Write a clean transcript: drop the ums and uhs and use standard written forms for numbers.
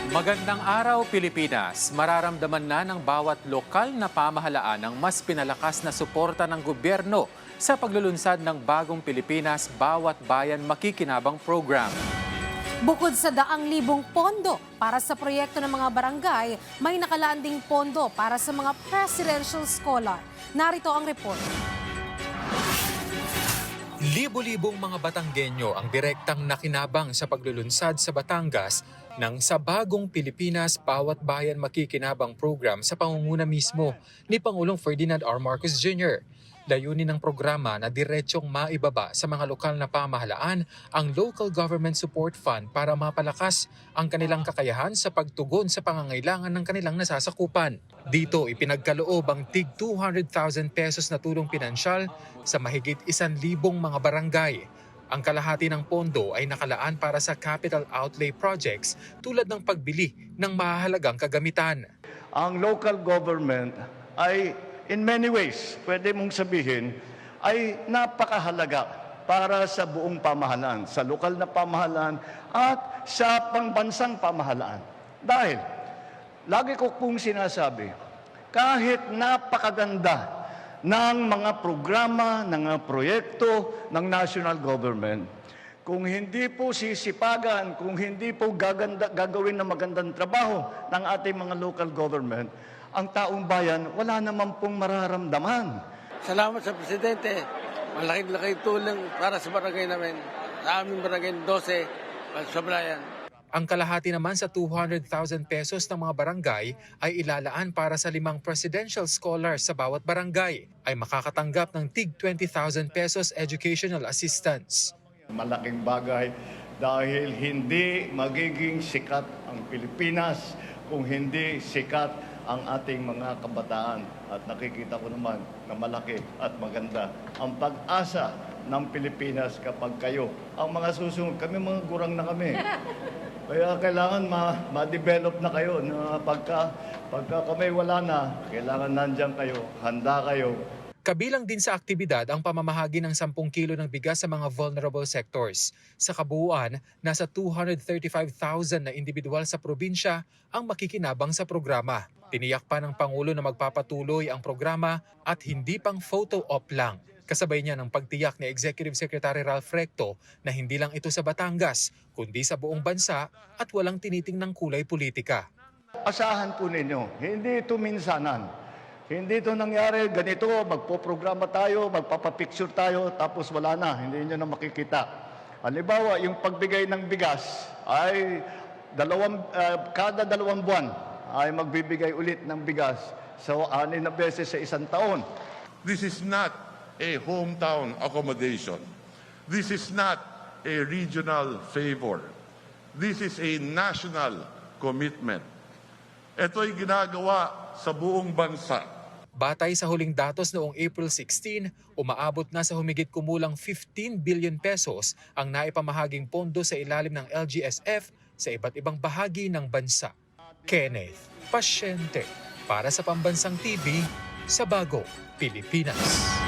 Magandang araw, Pilipinas! Mararamdaman na ng bawat lokal na pamahalaan ang mas pinalakas na suporta ng gobyerno sa paglulunsad ng Bagong Pilipinas Bawat Bayan Makikinabang Program. Bukod sa daang libong pondo para sa proyekto ng mga barangay, may nakalaan ding pondo para sa mga presidential scholar. Narito ang report. Libo-libong mga Batanggenyo ang direktang nakinabang sa paglulunsad sa Batangas ng Sa Bagong Pilipinas Bawat Bayan Makikinabang Program sa pangunguna mismo ni Pangulong Ferdinand R. Marcos Jr. Layunin ng programa na diretsyong maibaba sa mga lokal na pamahalaan ang Local Government Support Fund para mapalakas ang kanilang kakayahan sa pagtugon sa pangangailangan ng kanilang nasasakupan. Dito ipinagkaloob ang tig 200,000 pesos na tulong pinansyal sa mahigit 1,000 mga barangay. Ang kalahati ng pondo ay nakalaan para sa capital outlay projects tulad ng pagbili ng mahahalagang kagamitan. Ang local government ay in many ways, pwede mong sabihin, ay napakahalaga para sa buong pamahalaan, sa lokal na pamahalaan at sa pangbansang pamahalaan. Dahil, lagi ko pong sinasabi, kahit napakaganda ng mga programa, ng mga proyekto ng national government, kung hindi po sisipagan, kung hindi po gagawin na magandang trabaho ng ating mga local government, ang taong bayan wala naman pong mararamdaman. Salamat sa Presidente. Malaking tulong para sa barangay namin. Sa aming barangay 12, Sablayan. Ang kalahati naman sa 200,000 pesos ng mga barangay ay ilalaan para sa 5 presidential scholars sa bawat barangay ay makakatanggap ng tig 20,000 pesos educational assistance. Malaking bagay dahil hindi magiging sikat ang Pilipinas kung hindi sikat ang ating mga kabataan. At nakikita ko naman na malaki at maganda ang pag-asa ng Pilipinas kapag kayo ang mga susunod. Kami mga gurang na kami. Kaya kailangan ma-develop na kayo na pagka kami wala na, kailangan nandiyan kayo, handa kayo. Kabilang din sa aktibidad ang pamamahagi ng 10 kilo ng bigas sa mga vulnerable sectors. Sa kabuuan, nasa 235,000 na individual sa probinsya ang makikinabang sa programa. Tiniyak pa ng Pangulo na magpapatuloy ang programa at hindi pang photo op lang. Kasabay niya ng pagtiyak ni Executive Secretary Ralph Recto na hindi lang ito sa Batangas, kundi sa buong bansa at walang tinitingnang kulay politika. Asahan po ninyo, hindi ito minsanan. Hindi ito nangyari, ganito, magpo-programa tayo, magpapapicture tayo, tapos wala na, hindi nyo na makikita. Halimbawa, yung pagbigay ng bigas ay kada 2 buwan ay magbibigay ulit ng bigas. So, 6 na beses sa isang taon. This is not a hometown accommodation. This is not a regional favor. This is a national commitment. Ito ay ginagawa sa buong bansa. Batay sa huling datos noong April 16, umaabot na sa humigit kumulang 15 billion pesos ang naipamahaging pondo sa ilalim ng LGSF sa iba't ibang bahagi ng bansa. Kenneth Pasyente para sa Pambansang TV sa Bagong Pilipinas.